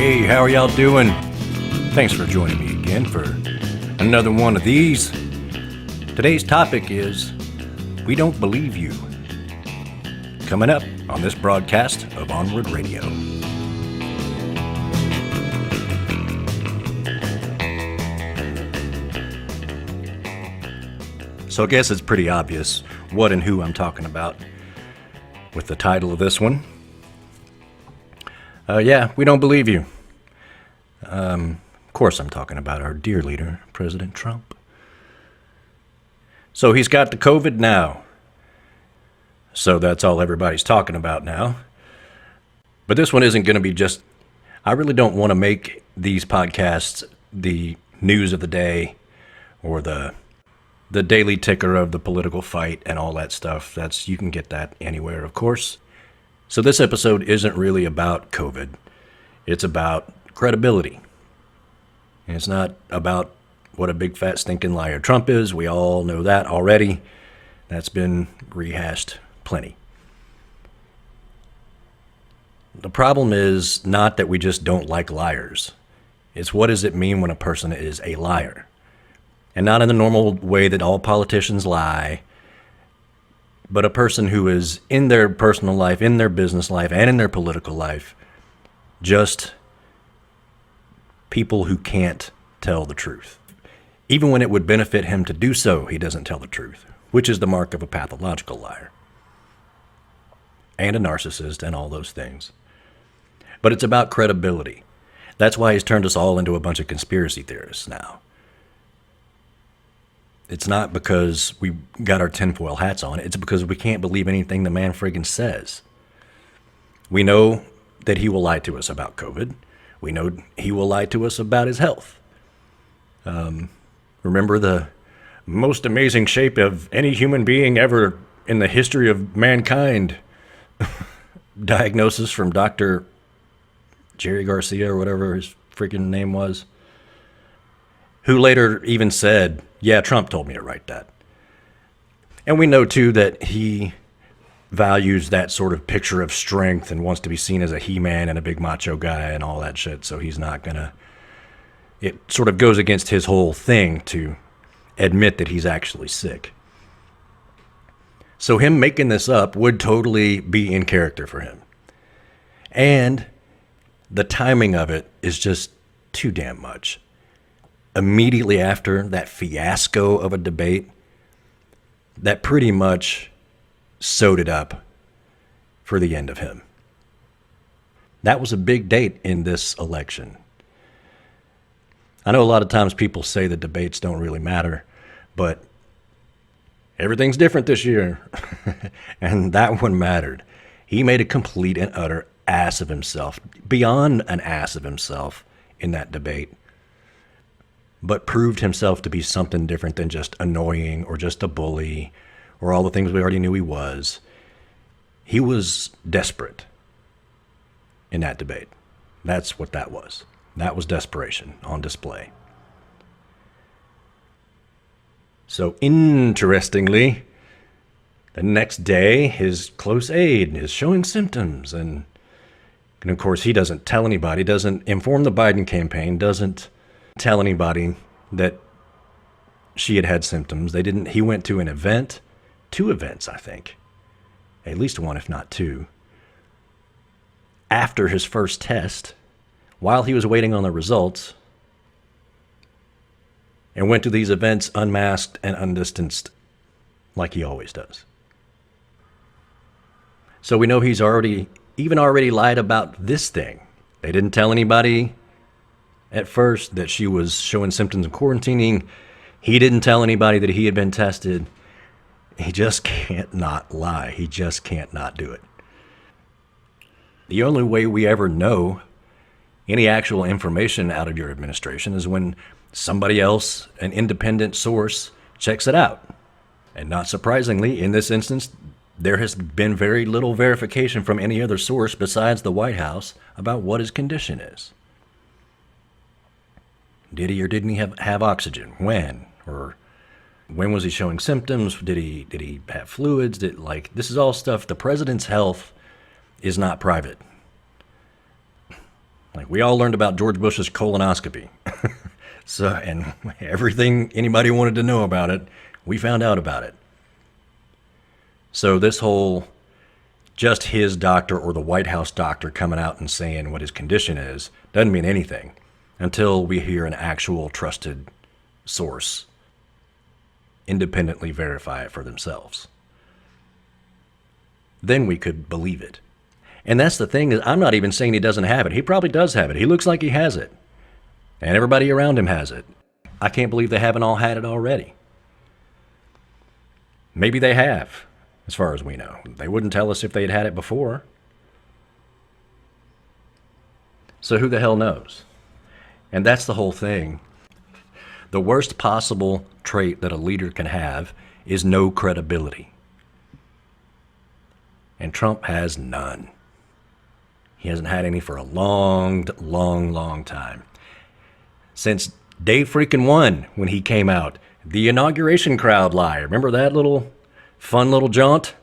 Hey, how are y'all doing? Thanks for joining me again for another one of these. Today's topic is We Don't Believe You. Coming up on this broadcast of Onward Radio. So I guess it's pretty obvious what and who I'm talking about with the title of this one. Yeah, we don't believe you. Of course I'm talking about our dear leader, President Trump. So he's got the COVID now. So that's all everybody's talking about now. But this one isn't going to be just... I really don't want to make these podcasts the news of the day or the daily ticker of the political fight and all that stuff. You can get that anywhere, of course. So this episode isn't really about COVID. It's about credibility. And it's not about what a big fat stinking liar Trump is. We all know that already. That's been rehashed plenty. The problem is not that we just don't like liars. It's what does it mean when a person is a liar? And not in the normal way that all politicians lie, but a person who is in their personal life, in their business life, and in their political life, just people who can't tell the truth. Even when it would benefit him to do so, he doesn't tell the truth, which is the mark of a pathological liar. And a narcissist and all those things. But it's about credibility. That's why he's turned us all into a bunch of conspiracy theorists now. It's not because we got our tinfoil hats on. It's because we can't believe anything the man friggin' says. We know that he will lie to us about COVID. We know he will lie to us about his health. Remember the most amazing shape of any human being ever in the history of mankind? Diagnosis from Dr. Jerry Garcia or whatever his freaking name was. Who later even said, yeah, Trump told me to write that. And we know, too, that he values that sort of picture of strength and wants to be seen as a he-man and a big macho guy and all that shit, so he's not going to... It sort of goes against his whole thing to admit that he's actually sick. So him making this up would totally be in character for him. And the timing of it is just too damn much. Immediately after that fiasco of a debate that pretty much sewed it up for the end of him. That was a big date in this election. I know a lot of times people say that debates don't really matter, but everything's different this year. And that one mattered. He made a complete and utter ass of himself, beyond an ass of himself in that debate. But proved himself to be something different than just annoying or just a bully or all the things we already knew he was. He was desperate in that debate. That's what that was. That was desperation on display. So interestingly, the next day, his close aide is showing symptoms. And of course, he doesn't tell anybody, doesn't inform the Biden campaign, doesn't tell anybody that she had symptoms. He went to an event, 2 events, I think. At least 1, if not 2. After his first test, while he was waiting on the results, and went to these events unmasked and undistanced, like he always does. So we know he's already lied about this thing. They didn't tell anybody at first that she was showing symptoms of quarantining. He didn't tell anybody that he had been tested. He just can't not lie. He just can't not do it. The only way we ever know any actual information out of your administration is when somebody else, an independent source, checks it out. And not surprisingly, in this instance, there has been very little verification from any other source besides the White House about what his condition is. Did he or didn't he have oxygen? When? Or when was he showing symptoms? Did he have fluids? This is all stuff. The president's health is not private. Like, we all learned about George Bush's colonoscopy. So, and everything anybody wanted to know about it, we found out about it. So this whole just his doctor or the White House doctor coming out and saying what his condition is doesn't mean anything until we hear an actual trusted source independently verify it for themselves. Then we could believe it. And that's the thing, is I'm not even saying he doesn't have it. He probably does have it. He looks like he has it. And everybody around him has it. I can't believe they haven't all had it already. Maybe they have, as far as we know. They wouldn't tell us if they'd had it before. So who the hell knows? And that's the whole thing. The worst possible trait that a leader can have is no credibility. And Trump has none. He hasn't had any for a long, long, long time. Since day freaking one, when he came out, the inauguration crowd lie. Remember that little fun little jaunt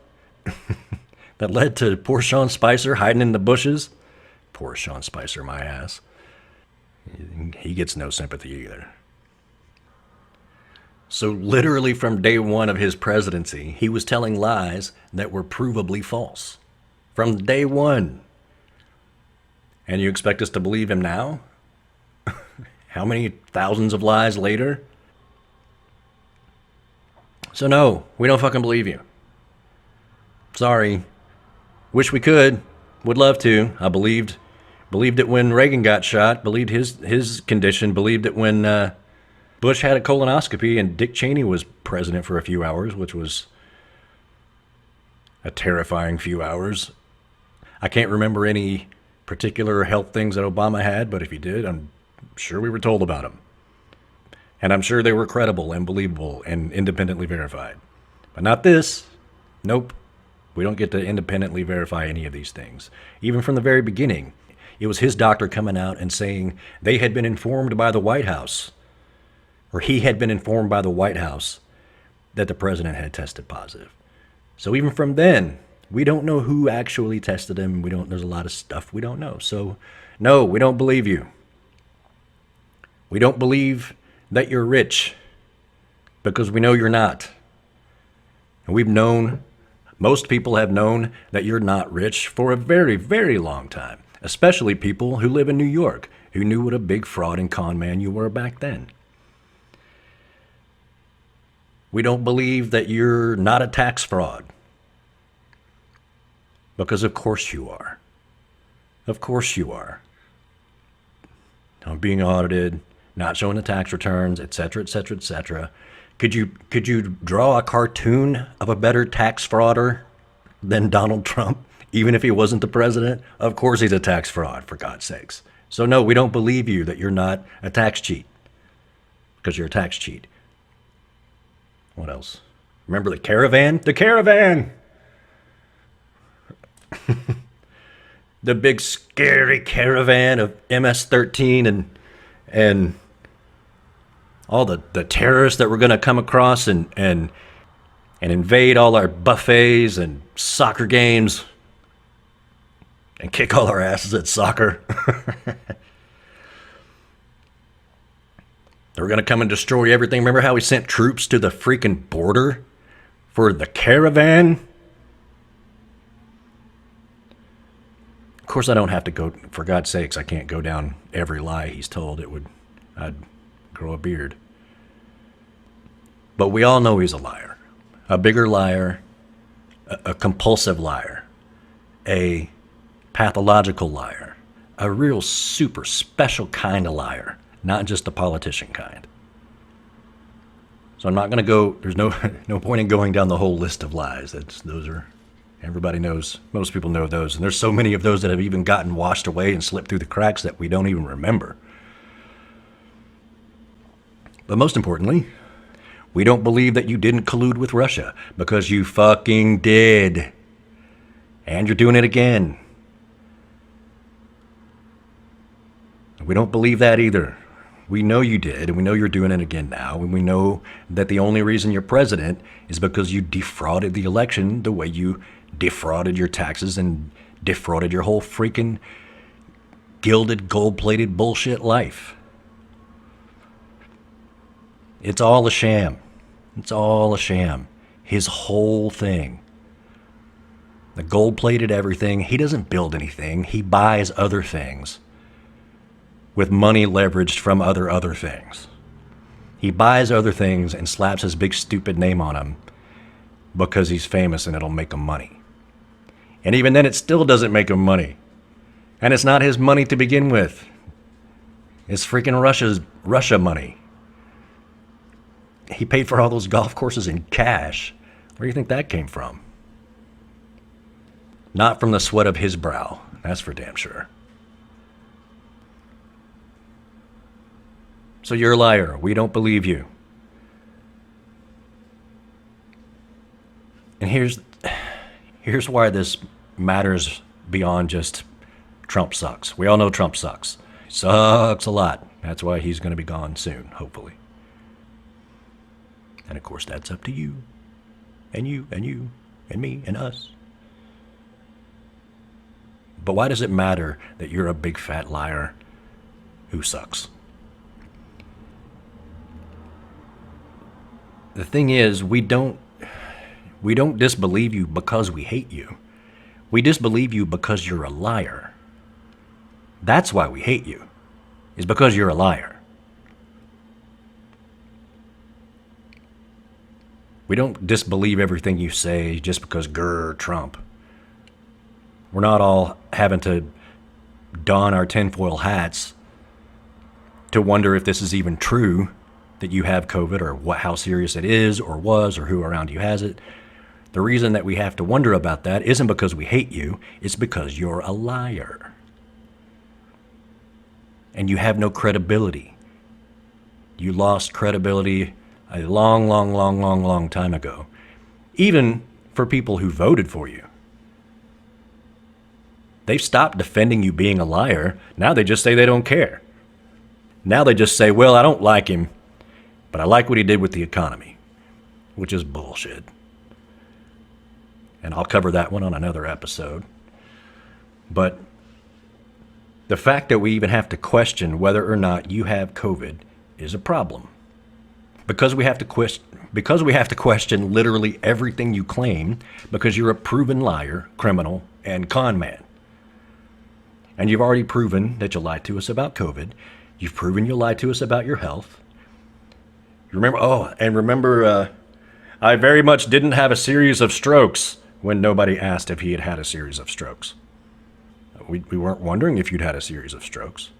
that led to poor Sean Spicer hiding in the bushes? Poor Sean Spicer, my ass. He gets no sympathy either. So literally from day one of his presidency, he was telling lies that were provably false. From day one. And you expect us to believe him now? How many thousands of lies later? So no, we don't fucking believe you. Sorry. Wish we could. Would love to. I believed it when Reagan got shot. Believed his condition. Believed it when Bush had a colonoscopy and Dick Cheney was president for a few hours, which was a terrifying few hours. I can't remember any particular health things that Obama had, but if he did, I'm sure we were told about them. And I'm sure they were credible and believable and independently verified. But not this. Nope. We don't get to independently verify any of these things. Even from the very beginning, it was his doctor coming out and saying they had been informed by the White House, or he had been informed by the White House, that the president had tested positive. So even from then, we don't know who actually tested him. There's a lot of stuff we don't know. So no, we don't believe you. We don't believe that you're rich, because we know you're not. And most people have known that you're not rich for a very, very long time, especially people who live in New York, who knew what a big fraud and con man you were back then. We don't believe that you're not a tax fraud, because of course you are. Of course you are. Not being audited, not showing the tax returns, etc., etc., etc. Could you draw a cartoon of a better tax frauder than Donald Trump, even if he wasn't the president? Of course he's a tax fraud, for God's sakes. So no, we don't believe you that you're not a tax cheat, because you're a tax cheat. What else? Remember the caravan? The caravan! The big scary caravan of MS-13 and all the terrorists that were going to come across and invade all our buffets and soccer games and kick all our asses at soccer. They were going to come and destroy everything. Remember how we sent troops to the freaking border for the caravan? Of course, I don't have to go, for God's sakes, I can't go down every lie he's told. I'd grow a beard. But we all know he's a liar. A bigger liar, a compulsive liar, a pathological liar, a real super special kind of liar, not just the politician kind. So I'm not going to go, there's no point in going down the whole list of lies. Everybody knows, most people know those. And there's so many of those that have even gotten washed away and slipped through the cracks that we don't even remember. But most importantly, we don't believe that you didn't collude with Russia, because you fucking did. And you're doing it again. We don't believe that either. We know you did, and we know you're doing it again now, and we know that the only reason you're president is because you defrauded the election the way you defrauded your taxes and defrauded your whole freaking gilded, gold-plated bullshit life. It's all a sham. It's all a sham. His whole thing. The gold-plated everything. He doesn't build anything. He buys other things with money leveraged from other things. He buys other things and slaps his big stupid name on them because he's famous and it'll make him money. And even then, it still doesn't make him money. And it's not his money to begin with. It's freaking Russia money. He paid for all those golf courses in cash. Where do you think that came from? Not from the sweat of his brow. That's for damn sure. So you're a liar. We don't believe you. And here's why this matters beyond just Trump sucks. We all know Trump sucks. He sucks a lot. That's why he's going to be gone soon, hopefully. And of course, that's up to you. And you, and you, and me, and us. But why does it matter that you're a big fat liar who sucks? The thing is, we don't disbelieve you because we hate you. We disbelieve you because you're a liar. That's why we hate you, is because you're a liar. We don't disbelieve everything you say just because grr, Trump. We're not all having to don our tinfoil hats to wonder if this is even true, that you have COVID, or how serious it is, or was, or who around you has it. The reason that we have to wonder about that isn't because we hate you, it's because you're a liar. And you have no credibility. You lost credibility a long time ago. Even for people who voted for you. They've stopped defending you being a liar. Now they just say they don't care. Now they just say, well, I don't like him, but I like what he did with the economy, which is bullshit. And I'll cover that one on another episode. But the fact that we even have to question whether or not you have COVID is a problem. Because we have to question literally everything you claim, because you're a proven liar, criminal, and con man. And you've already proven that you lied to us about COVID. You've proven you lied to us about your health. Remember, I very much didn't have a series of strokes when nobody asked if he had had a series of strokes. We weren't wondering if you'd had a series of strokes.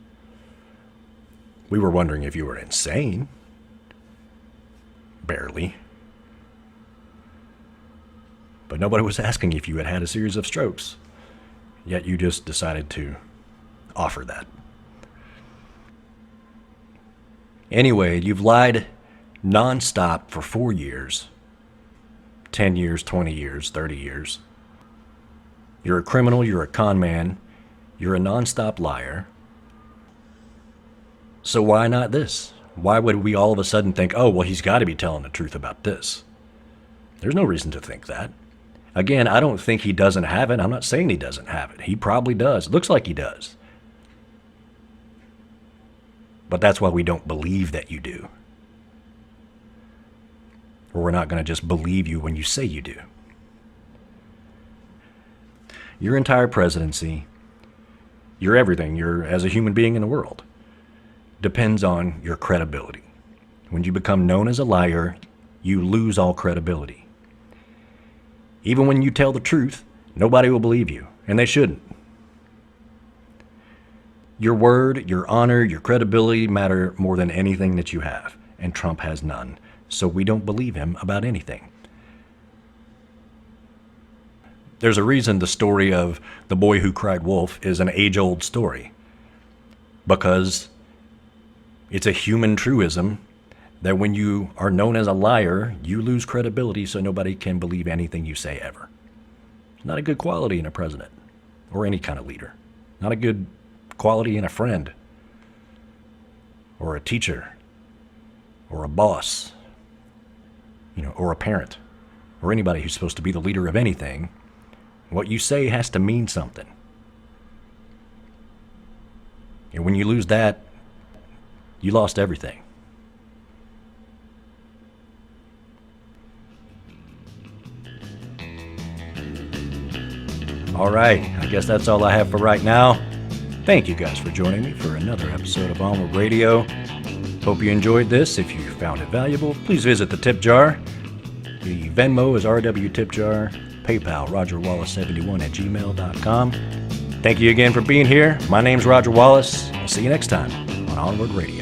We were wondering if you were insane. Barely. But nobody was asking if you had had a series of strokes. Yet you just decided to offer that. Anyway, you've lied nonstop for 4 years, 10 years, 20 years, 30 years. You're a criminal, you're a con man, you're a nonstop liar. So why not this? Why would we all of a sudden think, oh, well, he's got to be telling the truth about this? There's no reason to think that. Again, I don't think he doesn't have it. I'm not saying he doesn't have it. He probably does. It looks like he does. But that's why we don't believe that you do. Or we're not going to just believe you when you say you do. Your entire presidency, your everything, your as a human being in the world, depends on your credibility. When you become known as a liar, you lose all credibility. Even when you tell the truth, nobody will believe you, and they shouldn't. Your word, your honor, your credibility matter more than anything that you have, and Trump has none, so we don't believe him about anything. There's a reason the story of the boy who cried wolf is an age-old story, because it's a human truism that when you are known as a liar, you lose credibility, so nobody can believe anything you say ever. It's not a good quality in a president or any kind of leader. Not a good quality in a friend or a teacher or a boss, or a parent or anybody who's supposed to be the leader of anything. What you say has to mean something. And when you lose that, you lost everything. All right, I guess that's all I have for right now. Thank you guys for joining me for another episode of Onward Radio. Hope you enjoyed this. If you found it valuable, please visit the tip jar. The Venmo is rwtipjar, PayPal, rogerwallace71@gmail.com. Thank you again for being here. My name's Roger Wallace. I'll see you next time on Onward Radio.